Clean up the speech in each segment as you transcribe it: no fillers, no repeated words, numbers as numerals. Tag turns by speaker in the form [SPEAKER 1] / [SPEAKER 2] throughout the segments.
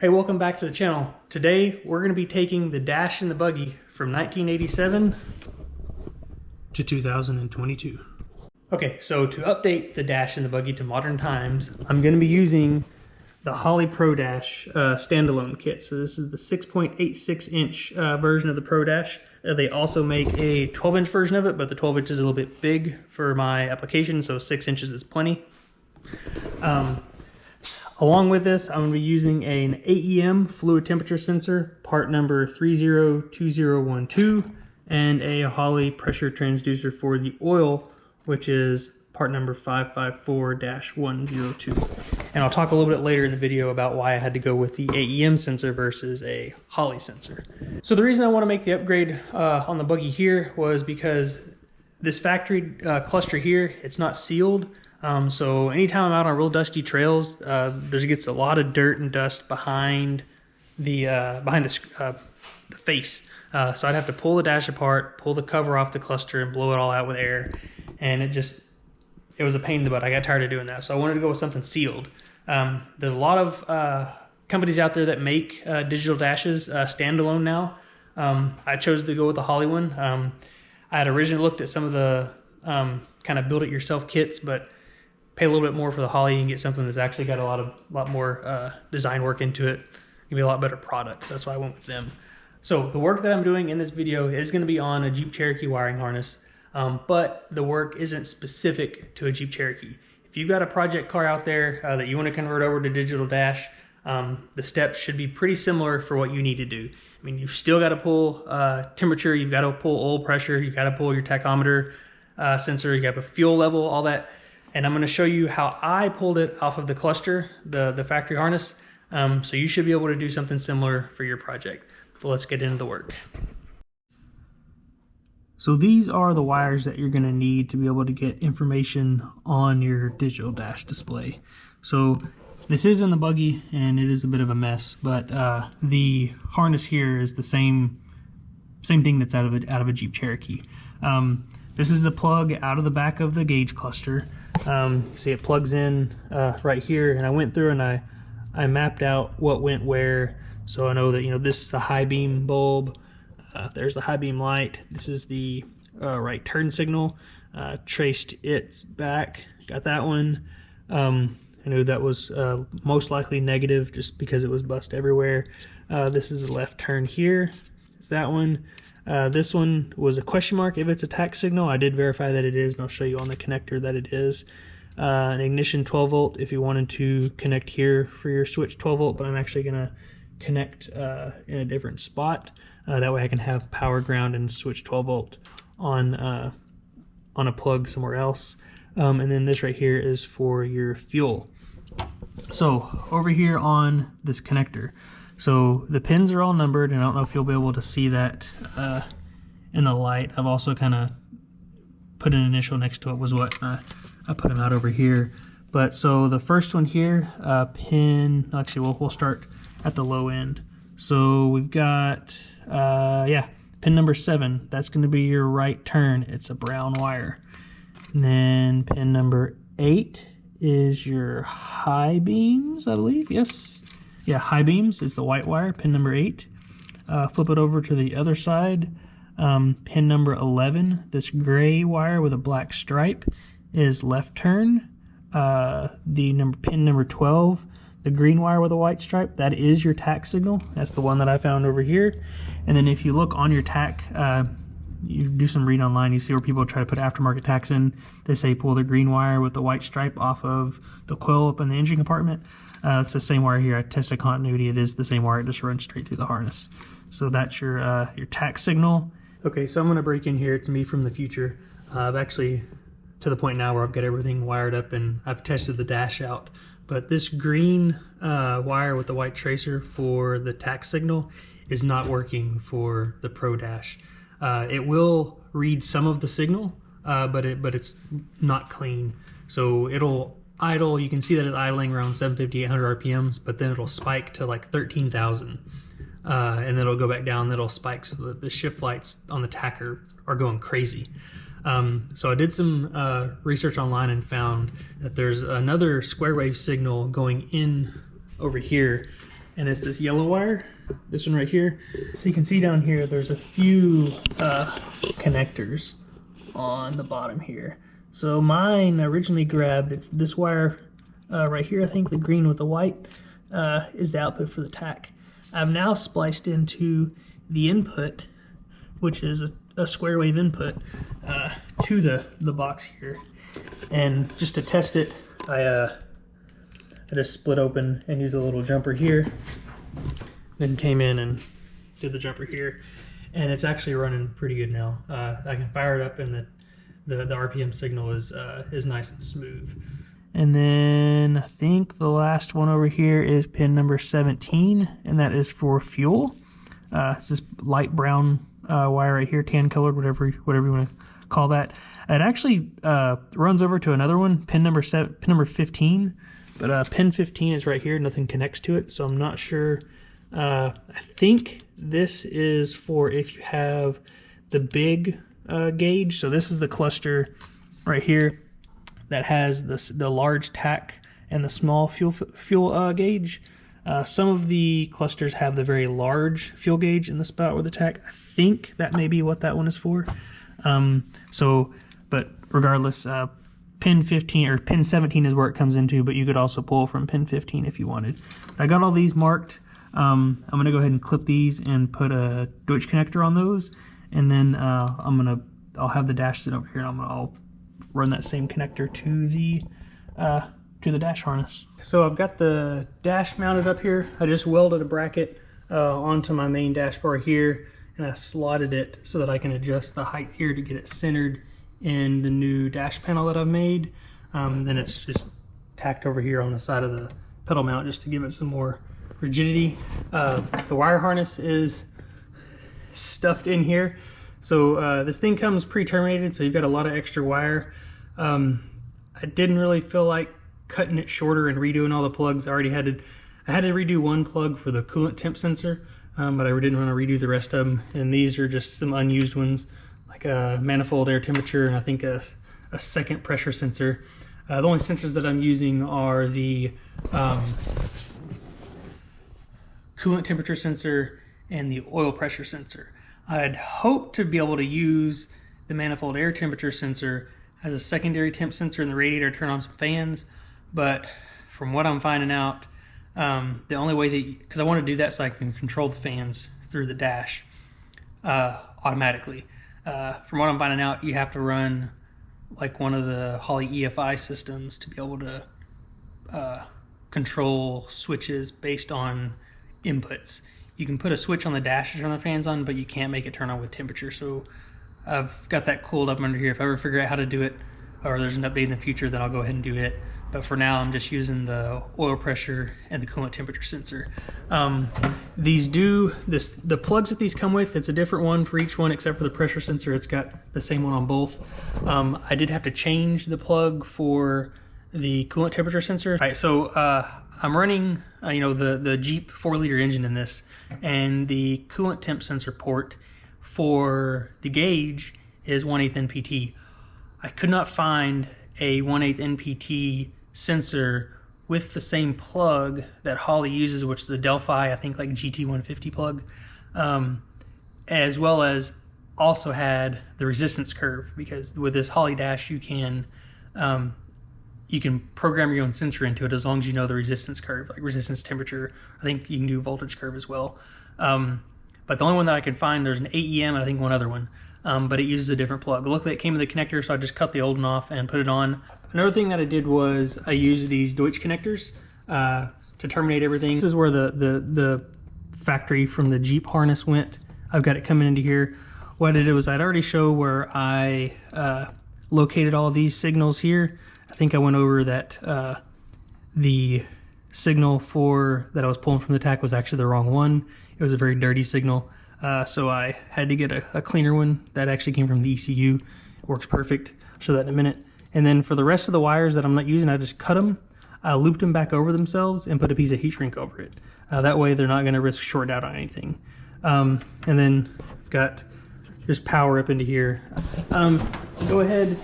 [SPEAKER 1] Hey, welcome back to the channel. Today we're going to be taking the dash and the buggy from 1987 to 2022. Okay, so to update the dash and the buggy to modern times, I'm going to be using the Holley Pro Dash standalone kit. So this is the 6.86 inch version of the Pro Dash. They also make a 12-inch version of it, but the 12 inch is a little bit big for my application, so 6 inches is plenty. Along with this, I'm going to be using an AEM fluid temperature sensor, part number 302012, and a Holley pressure transducer for the oil, which is part number 554-102. And I'll talk a little bit later in the video about why I had to go with the AEM sensor versus a Holley sensor. So the reason I want to make the upgrade on the buggy here was because this factory cluster here, it's not sealed. So anytime I'm out on real dusty trails, there gets a lot of dirt and dust behind the face. So I'd have to pull the dash apart, pull the cover off the cluster, and blow it all out with air. And it was a pain in the butt. I got tired of doing that. So I wanted to go with something sealed. There's a lot of companies out there that make digital dashes standalone now. I chose to go with the Holley one. I had originally looked at some of the kind of build-it-yourself kits, but pay a little bit more for the Holley and get something that's actually got a lot more design work into it. Give me a lot better product. So that's why I went with them. So the work that I'm doing in this video is going to be on a Jeep Cherokee wiring harness, but the work isn't specific to a Jeep Cherokee. If you've got a project car out there that you want to convert over to digital dash, the steps should be pretty similar for what you need to do. I mean, you've still got to pull temperature, you've got to pull oil pressure, you've got to pull your tachometer sensor, you got a fuel level, all that. And I'm going to show you how I pulled it off of the cluster, the factory harness. So you should be able to do something similar for your project. But let's get into the work. So these are the wires that you're going to need to be able to get information on your digital dash display. So this is in the buggy and it is a bit of a mess, but the harness here is the same thing that's out of a Jeep Cherokee. This is the plug out of the back of the gauge cluster. You see it plugs in right here, and I went through and I mapped out what went where, so I know that, you know, this is the high beam bulb, there's the high beam light, this is the right turn signal, traced its back, got that one. I knew that was most likely negative just because it was bust everywhere. This is the left turn here, is that one. This one was a question mark if it's a tack signal. I did verify that it is, and I'll show you on the connector that it is. An ignition 12 volt if you wanted to connect here for your switch 12 volt, but I'm actually going to connect in a different spot. That way I can have power ground and switch 12 volt on a plug somewhere else. And then this right here is for your fuel. So over here on this connector, so the pins are all numbered, and I don't know if you'll be able to see that in the light. I've also kind of put an initial next to it, was what I put them out over here. But so the first one here, pin, actually we'll start at the low end. So we've got, pin number 7. That's going to be your right turn. It's a brown wire. And then pin number 8 is your high beams, I believe. Yes. Yeah, high beams is the white wire, pin number 8. Flip it over to the other side. Pin number 11, this gray wire with a black stripe, is left turn. Pin number 12, the green wire with a white stripe, that is your tack signal. That's the one that I found over here. And then if you look on your tack, you do some read online, you see where people try to put aftermarket tacks in. They say pull the green wire with the white stripe off of the coil up in the engine compartment. It's the same wire here. I tested continuity. It is the same wire. It just runs straight through the harness. So that's your tack signal. Okay, so I'm going to break in here. It's me from the future. I've actually to the point now where I've got everything wired up and I've tested the dash out. But this green wire with the white tracer for the tack signal is not working for the Pro Dash. It will read some of the signal, but it's not clean. So it'll idle, you can see that it's idling around 750, 800 RPMs, but then it'll spike to like 13,000. And then it'll go back down, then it'll spike, so the shift lights on the tacker are going crazy. So I did some research online and found that there's another square wave signal going in over here and it's this yellow wire, this one right here. So you can see down here there's a few connectors on the bottom here. So mine originally grabbed, it's this wire right here, I think the green with the white is the output for the tack. I've now spliced into the input, which is a square wave input, to the box here. And just to test it, I just split open and used a little jumper here, then came in and did the jumper here, and it's actually running pretty good now. I can fire it up and the RPM signal is nice and smooth. And then I think the last one over here is pin number 17, and that is for fuel. It's this light brown wire right here, tan colored, whatever you want to call that. It actually runs over to another one, pin number 15, but pin 15 is right here. Nothing connects to it, so I'm not sure. I think this is for if you have the big gauge. So this is the cluster right here that has the large tack and the small fuel gauge. Some of the clusters have the very large fuel gauge in the spot where the tack. I think that may be what that one is for. But regardless, pin 15 or pin 17 is where it comes into, but you could also pull from pin 15 if you wanted. I got all these marked. I'm gonna go ahead and clip these and put a Deutsch connector on those, and then I'll have the dash sit over here, and I'll run that same connector to the dash harness. So I've got the dash mounted up here. I just welded a bracket onto my main dash bar here, and I slotted it so that I can adjust the height here to get it centered in the new dash panel that I've made. Then it's just tacked over here on the side of the pedal mount just to give it some more rigidity. The wire harness is stuffed in here. So this thing comes pre-terminated, so you've got a lot of extra wire. I didn't really feel like cutting it shorter and redoing all the plugs. I had to redo one plug for the coolant temp sensor, but I didn't want to redo the rest of them. And these are just some unused ones, like a manifold air temperature and I think a second pressure sensor. The only sensors that I'm using are the coolant temperature sensor and the oil pressure sensor. I'd hoped to be able to use the manifold air temperature sensor as a secondary temp sensor in the radiator to turn on some fans, but from what I'm finding out, the only way that, because I want to do that so I can control the fans through the dash automatically. From what I'm finding out, you have to run like one of the Holley EFI systems to be able to control switches based on inputs. You can put a switch on the dash to turn the fans on, but you can't make it turn on with temperature. So I've got that cooled up under here. If I ever figure out how to do it, or there's an update in the future, then I'll go ahead and do it. But for now, I'm just using the oil pressure and the coolant temperature sensor. The plugs that these come with, it's a different one for each one except for the pressure sensor. It's got the same one on both. I did have to change the plug for the coolant temperature sensor. All right, so I'm running the Jeep 4-liter engine in this, and the coolant temp sensor port for the gauge is 1/8 NPT. I could not find a 1/8 NPT sensor with the same plug that Holley uses, which is a Delphi, I think like GT150 plug, as well as also had the resistance curve, because with this Holley Dash you can program your own sensor into it as long as you know the resistance curve, like resistance temperature. I think you can do voltage curve as well. But the only one that I could find, there's an AEM and I think one other one, but it uses a different plug. Luckily it came with a connector, so I just cut the old one off and put it on. Another thing that I did was I used these Deutsch connectors to terminate everything. This is where the factory from the Jeep harness went. I've got it coming into here. What I did was I'd already show where I located all of these signals here. I think I went over that the signal that I was pulling from the tack was actually the wrong one. It was a very dirty signal, so I had to get a cleaner one that actually came from the ECU. It works perfect. I'll show that in a minute. And then for the rest of the wires that I'm not using, I just cut them, I looped them back over themselves, and put a piece of heat shrink over it. That way they're not going to risk short out on anything. And then I've got just power up into here. Go ahead.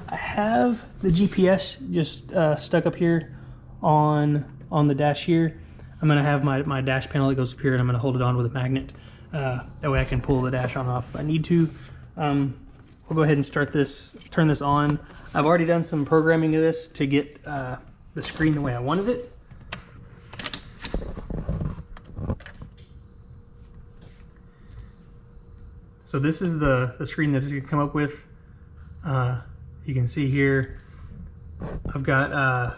[SPEAKER 1] I have the GPS just stuck up here on the dash here. I'm gonna have my dash panel that goes up here, and I'm gonna hold it on with a magnet. That way I can pull the dash on and off if I need to. We'll go ahead and turn this on. I've already done some programming of this to get the screen the way I wanted it. So this is the screen that it's gonna come up with. You can see here, I've got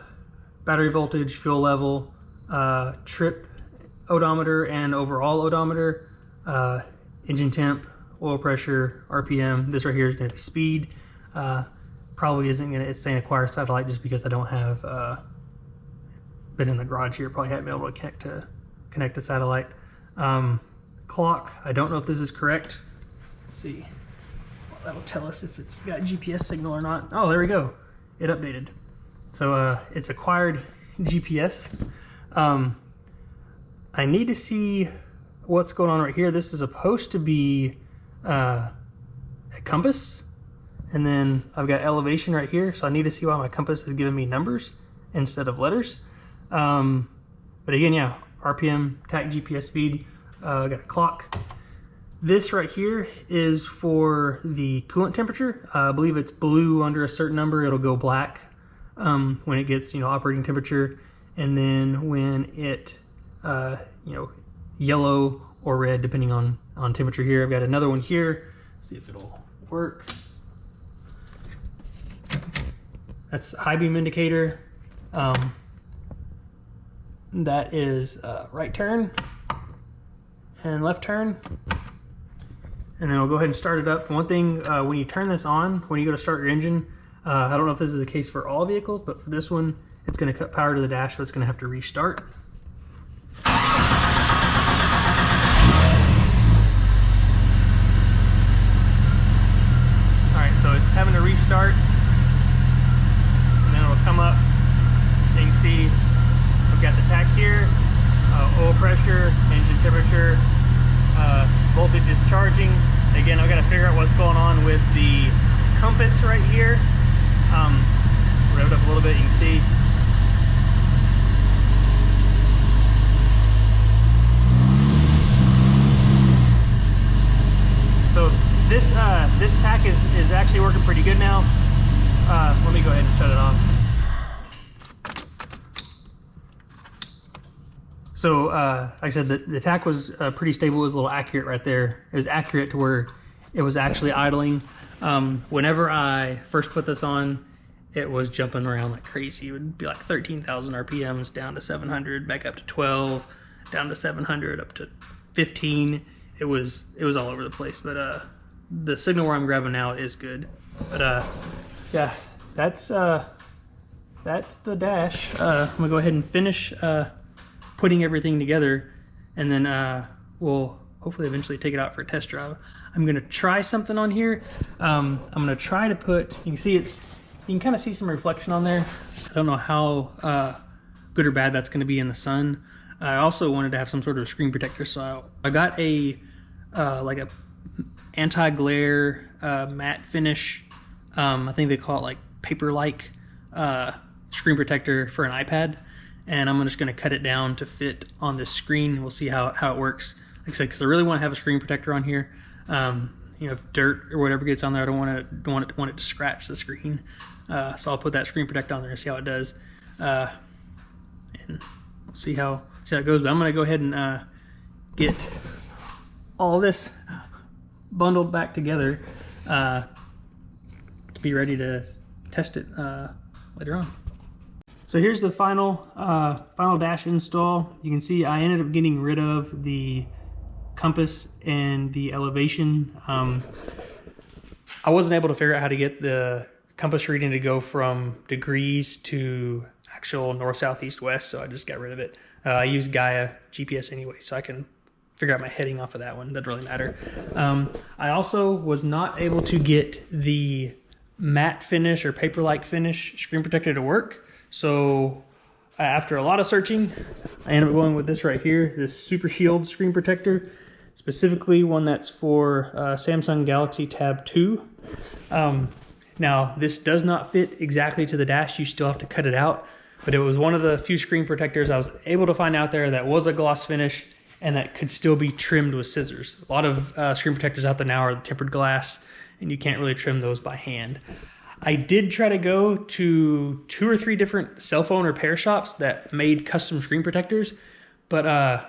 [SPEAKER 1] battery voltage, fuel level, trip odometer and overall odometer, engine temp, oil pressure, RPM. This right here is going to be speed. Probably isn't going to, it's saying acquire satellite just because I don't have, been in the garage here, probably haven't been able to connect to satellite. Clock, I don't know if this is correct. Let's see. Well, that'll tell us if it's got GPS signal or not. Oh, there we go. It updated. So it's acquired GPS. I need to see what's going on right here. This is supposed to be a compass, and then I've got elevation right here, so I need to see why my compass is giving me numbers instead of letters. But again, yeah, RPM, TAC, GPS speed, I got a clock. This right here is for the coolant temperature. I believe it's blue under a certain number, it'll go black when it gets, operating temperature, and then when it yellow or red depending on temperature. Here I've got another one here. Let's see if it'll work. That's high beam indicator. That is right turn and left turn. And then we'll go ahead and start it up. One thing, when you turn this on, when you go to start your engine, I don't know if this is the case for all vehicles, but for this one, it's going to cut power to the dash, so it's going to have to restart. Alright, so it's having to restart, and then it'll come up. You can see I've got the TAC here, oil pressure, engine temperature, voltage is charging. Again, I've got to figure out what's going on with the compass right here. Rev it up a little bit, you can see. So this TAC is actually working pretty good now. Let me go ahead and shut it off. So like I said, the TAC was pretty stable. It was a little accurate right there. It was accurate to where it was actually idling. Whenever I first put this on, it was jumping around like crazy. It would be like 13,000 RPMs down to 700, back up to 12, down to 700, up to 15. It was all over the place, but the signal where I'm grabbing now is good. But yeah, that's the dash. I'm gonna go ahead and finish putting everything together, and then we'll hopefully eventually take it out for a test drive. I'm gonna try something on here. I'm gonna try to put, you can see you can kind of see some reflection on there. I don't know how good or bad that's gonna be in the sun. I also wanted to have some sort of screen protector, so I got a like a anti-glare matte finish. I think they call it like paper-like screen protector for an iPad, and I'm just going to cut it down to fit on this screen. We'll see how it works. Like I said, because I really want to have a screen protector on here. If dirt or whatever gets on there, I don't want it to scratch the screen. So I'll put that screen protector on there and see how it does, and we'll see how it goes. But I'm going to go ahead and get all this bundled back together to be ready to test it later on. So here's the final dash install. You can see I ended up getting rid of the compass and the elevation. I wasn't able to figure out how to get the compass reading to go from degrees to actual north, south, east, west, so I just got rid of it. I use Gaia GPS anyway, so I can figure out my heading off of that one. Doesn't really matter. I also was not able to get the matte finish or paper-like finish screen protector to work. So after a lot of searching, I ended up going with this right here, this Super Shield screen protector, specifically one that's for Samsung Galaxy Tab 2. Now, this does not fit exactly to the dash. You still have to cut it out. but it was one of the few screen protectors I was able to find out there that was a gloss finish and that could still be trimmed with scissors. A lot of screen protectors out there now are tempered glass, and you can't really trim those by hand. I did try to go to 2 or 3 different cell phone repair shops that made custom screen protectors, but I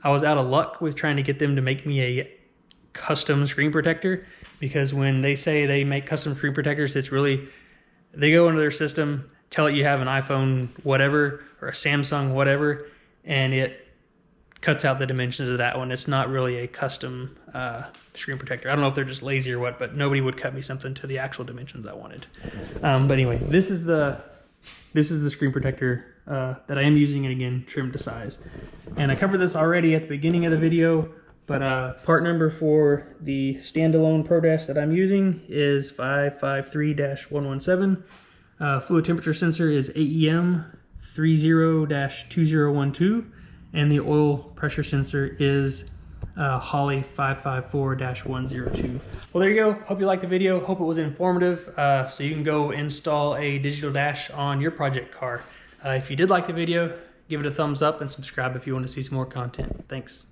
[SPEAKER 1] was out of luck with trying to get them to make me a custom screen protector, because when they say they make custom screen protectors, it's really, they go into their system, tell it you have an iPhone whatever or a Samsung whatever, and it cuts out the dimensions of that one. It's not really a custom screen protector. I don't know if they're just lazy or what, but nobody would cut me something to the actual dimensions I wanted. But anyway, this is the screen protector that I am using, and again, trimmed to size. And I covered this already at the beginning of the video, but part number for the standalone Pro Dash that I'm using is 553-117. Fluid temperature sensor is AEM 30-2012, and the oil pressure sensor is Holley 554-102. Well, there you go. Hope you liked the video. Hope it was informative, so you can go install a digital dash on your project car. If you did like the video, give it a thumbs up and subscribe if you want to see some more content. Thanks.